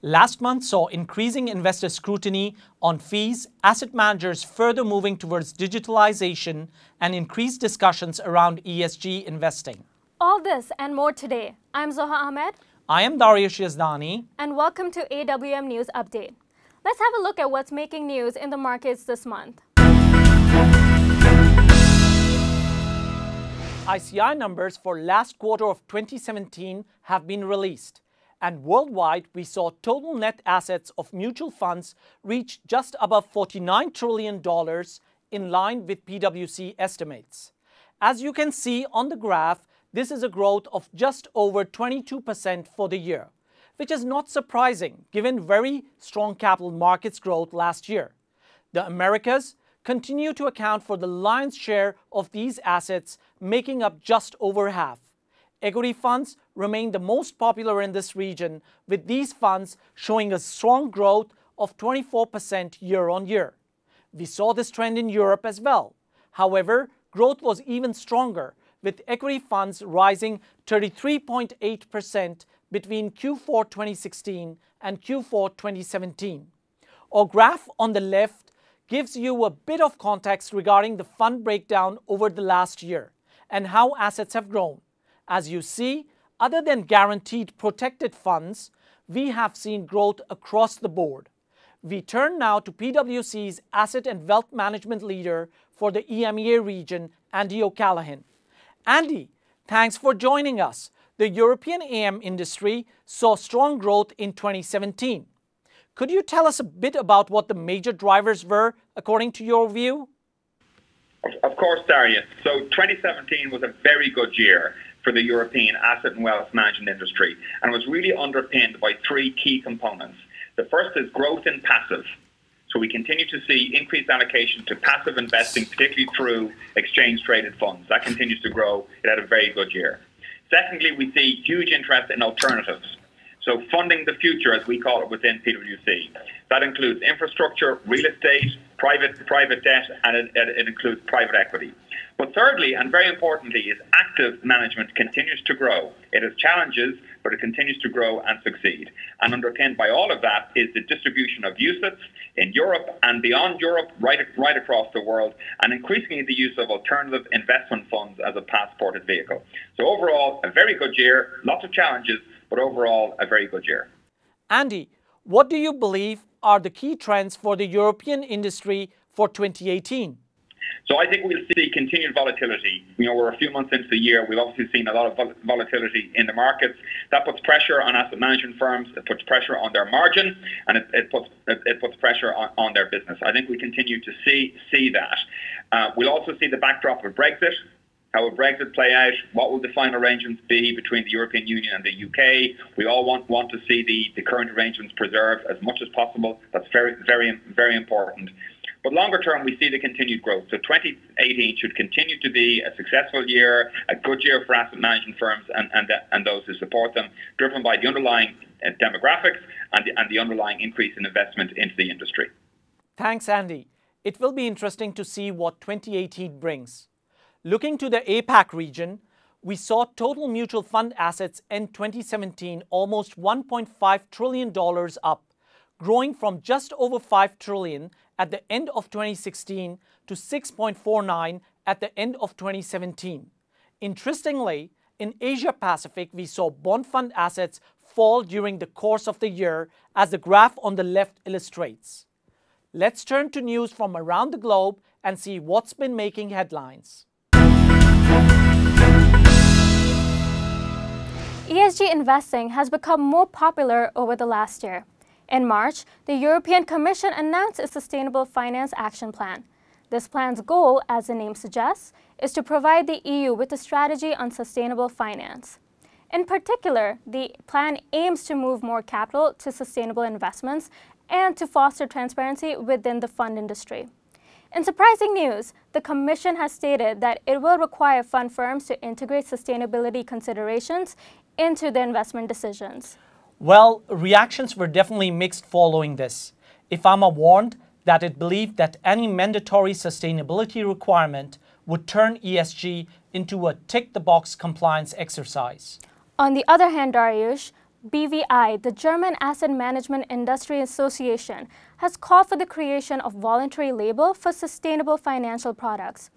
Last month saw increasing investor scrutiny on fees, asset managers further moving towards digitalization, and increased discussions around ESG investing. All this and more today. I'm Zoha Ahmed. I am Dariush Yazdani. And welcome to AWM News Update. Let's have a look at what's making news in the markets this month. ICI numbers for last quarter of 2017 have been released. And worldwide, we saw total net assets of mutual funds reach just above $49 trillion in line with PwC estimates. As you can see on the graph, this is a growth of just over 22% for the year, which is not surprising given very strong capital markets growth last year. The Americas continue to account for the lion's share of these assets, making up just over half. Equity funds remain the most popular in this region, with these funds showing a strong growth of 24% year on year. We saw this trend in Europe as well. However, growth was even stronger, with equity funds rising 33.8% between Q4 2016 and Q4 2017. Our graph on the left gives you a bit of context regarding the fund breakdown over the last year and how assets have grown. As you see, other than guaranteed protected funds, we have seen growth across the board. We turn now to PwC's Asset and Wealth Management Leader for the EMEA region, Andy O'Callaghan. Andy, thanks for joining us. The European AM industry saw strong growth in 2017. Could you tell us a bit about what the major drivers were, according to your view? Of course, Darius. So 2017 was a very good year for the European asset and wealth management industry, and was really underpinned by three key components. The first is growth in passive. So we continue to see increased allocation to passive investing, particularly through exchange-traded funds. That continues to grow. It had a very good year. Secondly, we see huge interest in alternatives. So funding the future, as we call it within PwC. That includes infrastructure, real estate, private debt, and it includes private equity. But thirdly, and very importantly, is active management continues to grow. It has challenges, but it continues to grow and succeed. And underpinned by all of that is the distribution of UCITS in Europe and beyond Europe, right across the world, and increasingly the use of alternative investment funds as a passported vehicle. So overall, a very good year, lots of challenges, but overall, a very good year. Andy, what do you believe are the key trends for the European industry for 2018? So I think we'll see continued volatility. We're a few months into the year. We've obviously seen a lot of volatility in the markets. That puts pressure on asset management firms. It puts pressure on their margin, and it puts pressure on their business. I think we continue to see that. We'll also see the backdrop of Brexit. How will Brexit play out? What will the final arrangements be between the European Union and the UK? We all want to see the current arrangements preserved as much as possible. That's very, very, very important. But longer term, we see the continued growth. So 2018 should continue to be a successful year, a good year for asset management firms and those who support them, driven by the underlying demographics and the underlying increase in investment into the industry. Thanks, Andy. It will be interesting to see what 2018 brings. Looking to the APAC region, we saw total mutual fund assets end 2017 almost $1.5 trillion up, growing from just over $5 trillion at the end of 2016 to 6.49 at the end of 2017. Interestingly, in Asia Pacific, we saw bond fund assets fall during the course of the year, as the graph on the left illustrates. Let's turn to news from around the globe and see what's been making headlines. ESG investing has become more popular over the last year. In March, the European Commission announced its Sustainable Finance Action Plan. This plan's goal, as the name suggests, is to provide the EU with a strategy on sustainable finance. In particular, the plan aims to move more capital to sustainable investments and to foster transparency within the fund industry. In surprising news, the Commission has stated that it will require fund firms to integrate sustainability considerations into their investment decisions. Well, reactions were definitely mixed following this. IFAMA warned that it believed that any mandatory sustainability requirement would turn ESG into a tick-the-box compliance exercise. On the other hand, Dariush, BVI, the German Asset Management Industry Association, has called for the creation of voluntary label for sustainable financial products.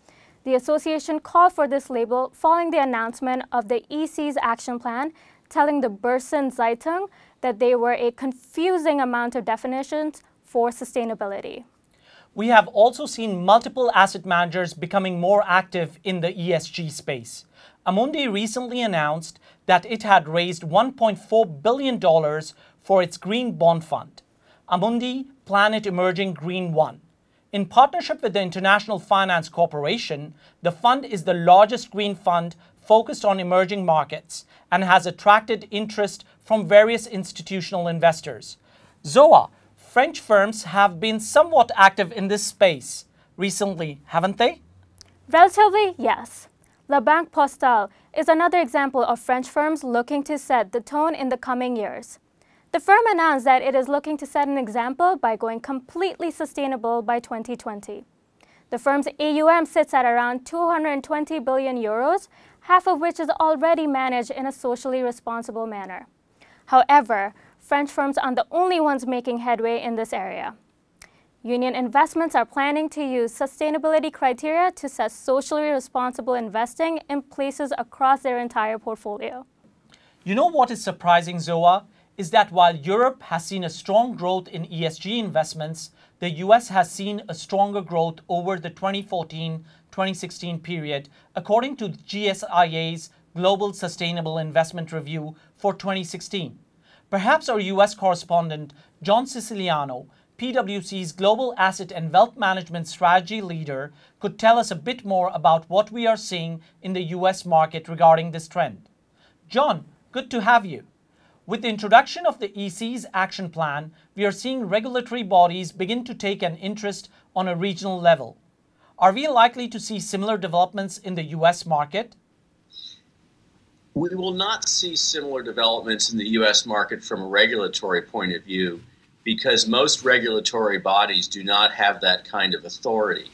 The association called for this label following the announcement of the EC's action plan, telling the Börsen-Zeitung that there were a confusing amount of definitions for sustainability. We have also seen multiple asset managers becoming more active in the ESG space. Amundi recently announced that it had raised $1.4 billion for its green bond fund, Amundi Planet Emerging Green 1. In partnership with the International Finance Corporation, the fund is the largest green fund focused on emerging markets and has attracted interest from various institutional investors. Zoa, French firms have been somewhat active in this space recently, haven't they? Relatively, yes. La Banque Postale is another example of French firms looking to set the tone in the coming years. The firm announced that it is looking to set an example by going completely sustainable by 2020. The firm's AUM sits at around 220 billion euros, half of which is already managed in a socially responsible manner. However, French firms aren't the only ones making headway in this area. Union Investments are planning to use sustainability criteria to set socially responsible investing in places across their entire portfolio. You know what is surprising, Zoa, is that while Europe has seen a strong growth in ESG investments, the US has seen a stronger growth over the 2014-2016 period, according to GSIA's Global Sustainable Investment Review for 2016. Perhaps our US correspondent, John Siciliano, PwC's Global Asset and Wealth Management Strategy Leader, could tell us a bit more about what we are seeing in the US market regarding this trend. John, good to have you. With the introduction of the EC's action plan, we are seeing regulatory bodies begin to take an interest on a regional level. Are we likely to see similar developments in the US market? We will not see similar developments in the U.S. market from a regulatory point of view because most regulatory bodies do not have that kind of authority.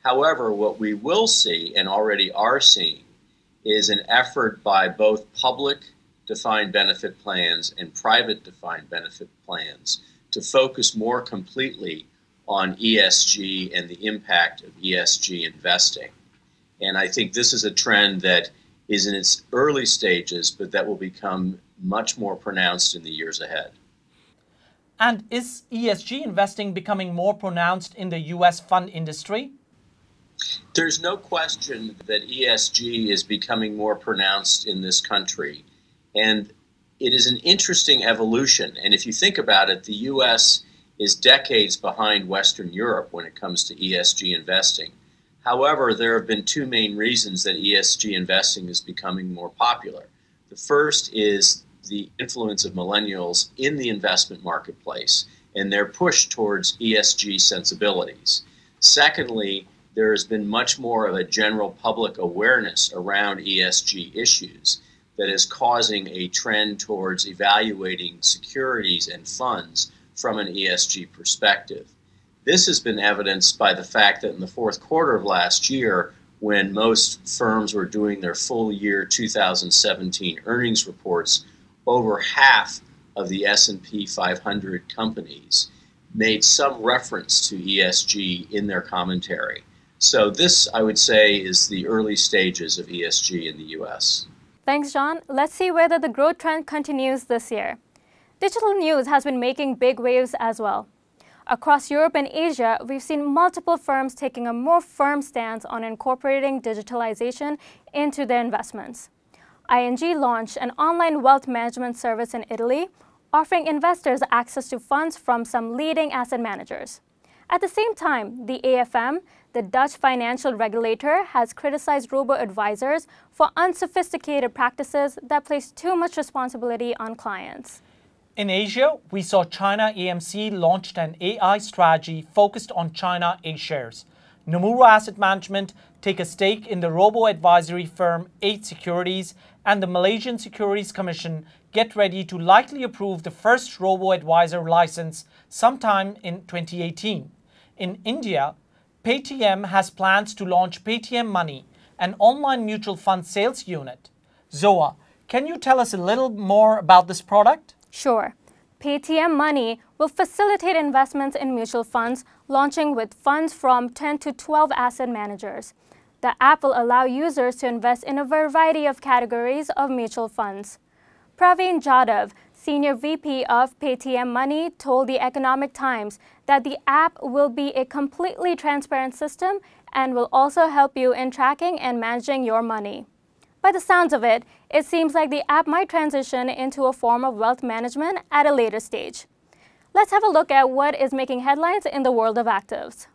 However, what we will see and already are seeing is an effort by both public defined benefit plans and private defined benefit plans to focus more completely on ESG and the impact of ESG investing. And I think this is a trend that is in its early stages, but that will become much more pronounced in the years ahead. And is ESG investing becoming more pronounced in the US fund industry? There's no question that ESG is becoming more pronounced in this country. And it is an interesting evolution. And if you think about it, the US is decades behind Western Europe when it comes to ESG investing. However, there have been two main reasons that ESG investing is becoming more popular. The first is the influence of millennials in the investment marketplace and their push towards ESG sensibilities. Secondly, there has been much more of a general public awareness around ESG issues that is causing a trend towards evaluating securities and funds from an ESG perspective. This has been evidenced by the fact that in the fourth quarter of last year, when most firms were doing their full year 2017 earnings reports, over half of the S&P 500 companies made some reference to ESG in their commentary. So this, I would say, is the early stages of ESG in the US. Thanks, John. Let's see whether the growth trend continues this year. Digital news has been making big waves as well. Across Europe and Asia, we've seen multiple firms taking a more firm stance on incorporating digitalization into their investments. ING launched an online wealth management service in Italy, offering investors access to funds from some leading asset managers. At the same time, the AFM, the Dutch financial regulator, has criticized robo-advisors for unsophisticated practices that place too much responsibility on clients. In Asia, we saw China AMC launched an AI strategy focused on China A-shares. Nomura Asset Management take a stake in the robo-advisory firm 8 Securities, and the Malaysian Securities Commission get ready to likely approve the first robo-advisor license sometime in 2018. In India, Paytm has plans to launch Paytm Money, an online mutual fund sales unit. Zoa, Can you tell us a little more about this product? Sure. Paytm Money will facilitate investments in mutual funds, launching with funds from 10 to 12 asset managers. The app will allow users to invest in a variety of categories of mutual funds. Praveen Jadhav, Senior VP of Paytm Money, told The Economic Times that the app will be a completely transparent system and will also help you in tracking and managing your money. By the sounds of it, it seems like the app might transition into a form of wealth management at a later stage. Let's have a look at what is making headlines in the world of actives.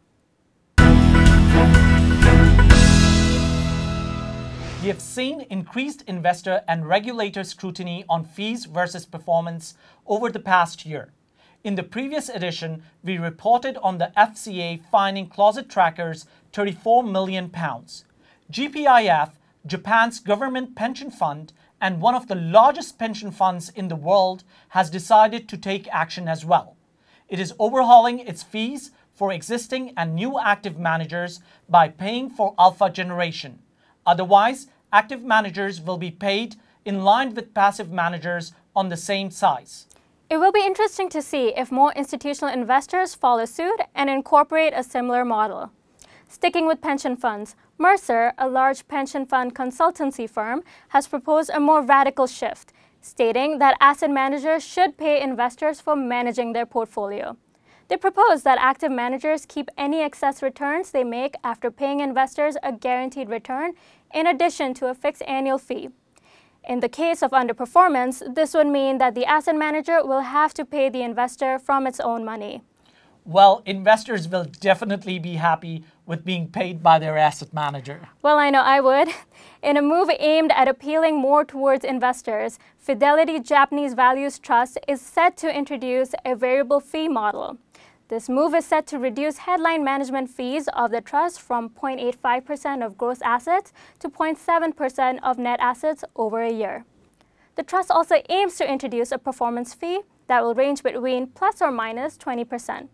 We have seen increased investor and regulator scrutiny on fees versus performance over the past year. In the previous edition, we reported on the FCA fining closet trackers £34 million. GPIF, Japan's government pension fund and one of the largest pension funds in the world, has decided to take action as well. It is overhauling its fees for existing and new active managers by paying for alpha generation. Otherwise, active managers will be paid in line with passive managers on the same size. It will be interesting to see if more institutional investors follow suit and incorporate a similar model. Sticking with pension funds, Mercer, a large pension fund consultancy firm, has proposed a more radical shift, stating that asset managers should pay investors for managing their portfolio. They propose that active managers keep any excess returns they make after paying investors a guaranteed return in addition to a fixed annual fee. In the case of underperformance, this would mean that the asset manager will have to pay the investor from its own money. Well, investors will definitely be happy with being paid by their asset manager. Well, I know I would. In a move aimed at appealing more towards investors, Fidelity Japanese Values Trust is set to introduce a variable fee model. This move is set to reduce headline management fees of the trust from 0.85% of gross assets to 0.7% of net assets over a year. The trust also aims to introduce a performance fee that will range between plus or minus 20%.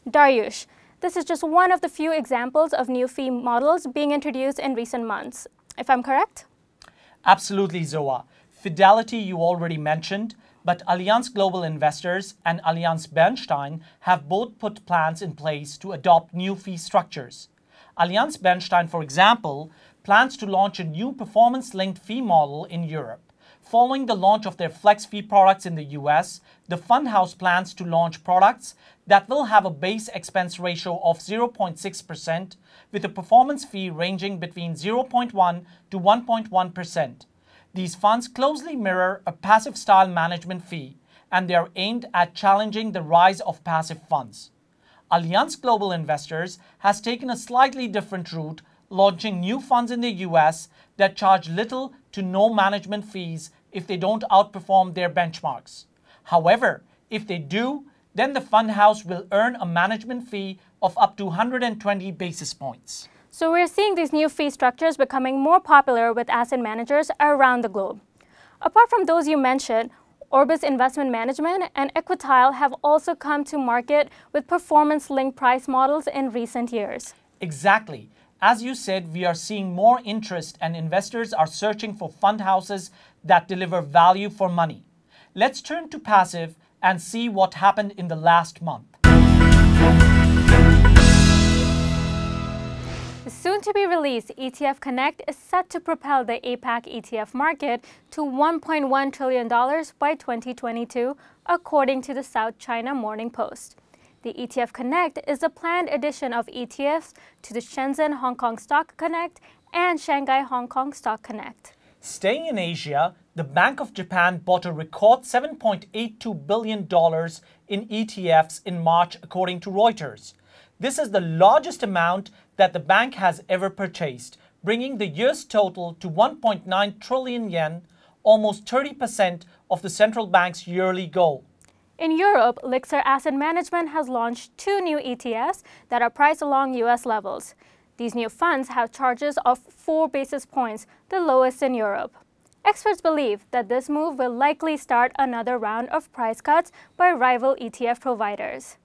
Daryush, this is just one of the few examples of new fee models being introduced in recent months, if I'm correct? Absolutely, Zoa. Fidelity you already mentioned, but Allianz Global Investors and Allianz Bernstein have both put plans in place to adopt new fee structures. Allianz Bernstein, for example, plans to launch a new performance-linked fee model in Europe. Following the launch of their flex fee products in the US, the fund house plans to launch products that will have a base expense ratio of 0.6% with a performance fee ranging between 0.1 to 1.1%. These funds closely mirror a passive style management fee, and they are aimed at challenging the rise of passive funds. Allianz Global Investors has taken a slightly different route, launching new funds in the US that charge little to no management fees if they don't outperform their benchmarks. However, if they do, then the fund house will earn a management fee of up to 120 basis points. So we're seeing these new fee structures becoming more popular with asset managers around the globe. Apart from those you mentioned, Orbis Investment Management and Equitile have also come to market with performance-linked price models in recent years. Exactly. As you said, we are seeing more interest and investors are searching for fund houses that deliver value for money. Let's turn to passive and see what happened in the last month. The soon-to-be-released ETF Connect is set to propel the APAC ETF market to $1.1 trillion by 2022, according to the South China Morning Post. The ETF Connect is a planned addition of ETFs to the Shenzhen Hong Kong Stock Connect and Shanghai Hong Kong Stock Connect. Staying in Asia, the Bank of Japan bought a record $7.82 billion in ETFs in March, according to Reuters. This is the largest amount that the bank has ever purchased, bringing the year's total to 1.9 trillion yen, almost 30% of the central bank's yearly goal. In Europe, Lixer Asset Management has launched 2 new ETFs that are priced along US levels. These new funds have charges of 4 basis points, the lowest in Europe. Experts believe that this move will likely start another round of price cuts by rival ETF providers.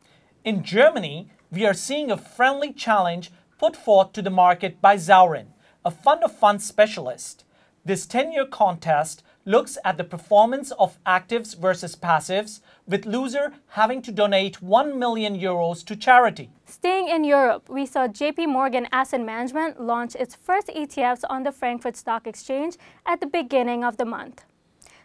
In Germany, we are seeing a friendly challenge put forth to the market by Zaurin, a fund of funds specialist. This 10-year contest looks at the performance of actives versus passives, with loser having to donate 1 million euros to charity. Staying in Europe, we saw JP Morgan Asset Management launch its first ETFs on the Frankfurt Stock Exchange at the beginning of the month.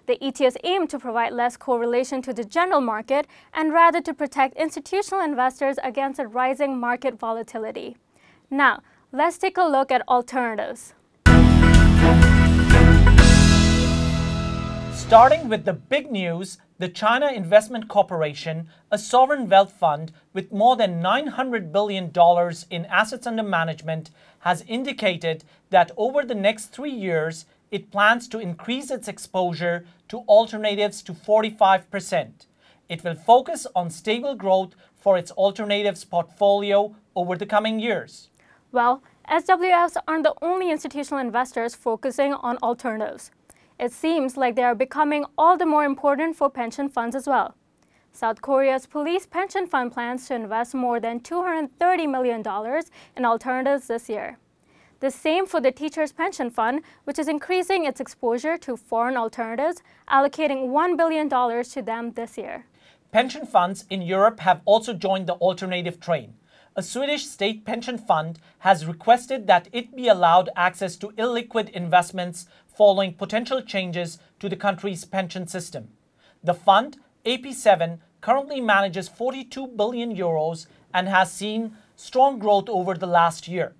The ETFs aim to provide less correlation to the general market and rather to protect institutional investors against a rising market volatility. Now, let's take a look at alternatives. Starting with the big news, the China Investment Corporation, a sovereign wealth fund with more than $900 billion in assets under management, has indicated that over the next 3 years, it plans to increase its exposure to alternatives to 45%. It will focus on stable growth for its alternatives portfolio over the coming years. Well, SWFs aren't the only institutional investors focusing on alternatives. It seems like they are becoming all the more important for pension funds as well. South Korea's police pension fund plans to invest more than $230 million in alternatives this year. The same for the Teachers' Pension Fund, which is increasing its exposure to foreign alternatives, allocating $1 billion to them this year. Pension funds in Europe have also joined the alternative train. A Swedish state pension fund has requested that it be allowed access to illiquid investments following potential changes to the country's pension system. The fund, AP7, currently manages 42 billion euros and has seen strong growth over the last year.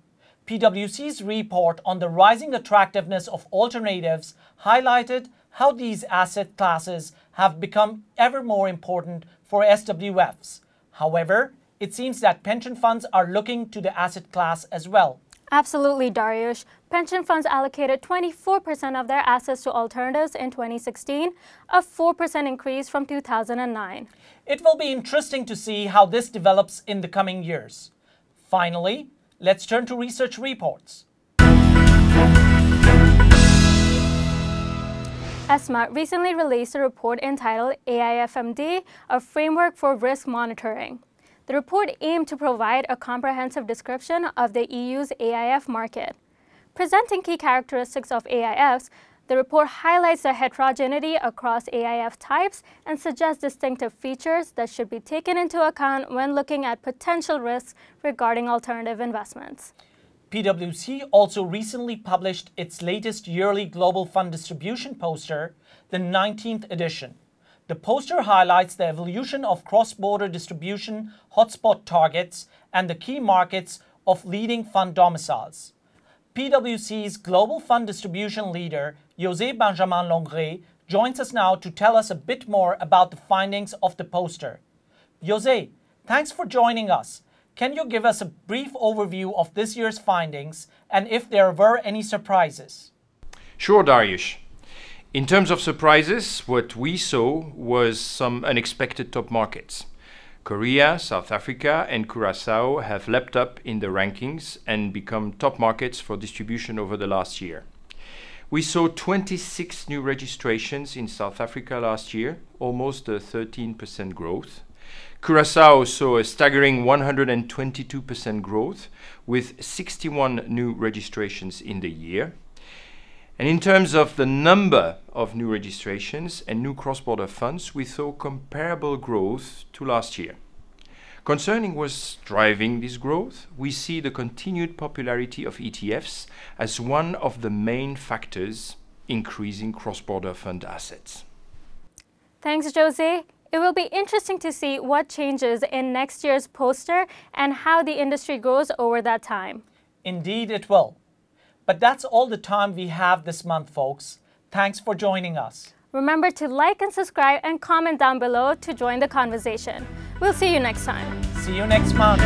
PwC's report on the rising attractiveness of alternatives highlighted how these asset classes have become ever more important for SWFs. However, it seems that pension funds are looking to the asset class as well. Absolutely, Dariush. Pension funds allocated 24% of their assets to alternatives in 2016, a 4% increase from 2009. It will be interesting to see how this develops in the coming years. Finally, let's turn to research reports. ESMA recently released a report entitled AIFMD, a framework for risk monitoring. The report aimed to provide a comprehensive description of the EU's AIF market. Presenting key characteristics of AIFs, the report highlights the heterogeneity across AIF types and suggests distinctive features that should be taken into account when looking at potential risks regarding alternative investments. PwC also recently published its latest yearly Global Fund Distribution poster, the 19th edition. The poster highlights the evolution of cross-border distribution hotspot targets and the key markets of leading fund domiciles. PwC's Global Fund Distribution leader, José Benjamin Longret, joins us now to tell us a bit more about the findings of the poster. José, thanks for joining us. Can you give us a brief overview of this year's findings and if there were any surprises? Sure, Dariush. In terms of surprises, what we saw was some unexpected top markets. Korea, South Africa and Curaçao have leapt up in the rankings and become top markets for distribution over the last year. We saw 26 new registrations in South Africa last year, almost a 13% growth. Curaçao saw a staggering 122% growth with 61 new registrations in the year. And in terms of the number of new registrations and new cross-border funds, we saw comparable growth to last year. Concerning what's driving this growth, we see the continued popularity of ETFs as one of the main factors increasing cross-border fund assets. Thanks, Jose. It will be interesting to see what changes in next year's poster and how the industry grows over that time. Indeed, it will. But that's all the time we have this month, folks. Thanks for joining us. Remember to like and subscribe and comment down below to join the conversation. We'll see you next time. See you next month.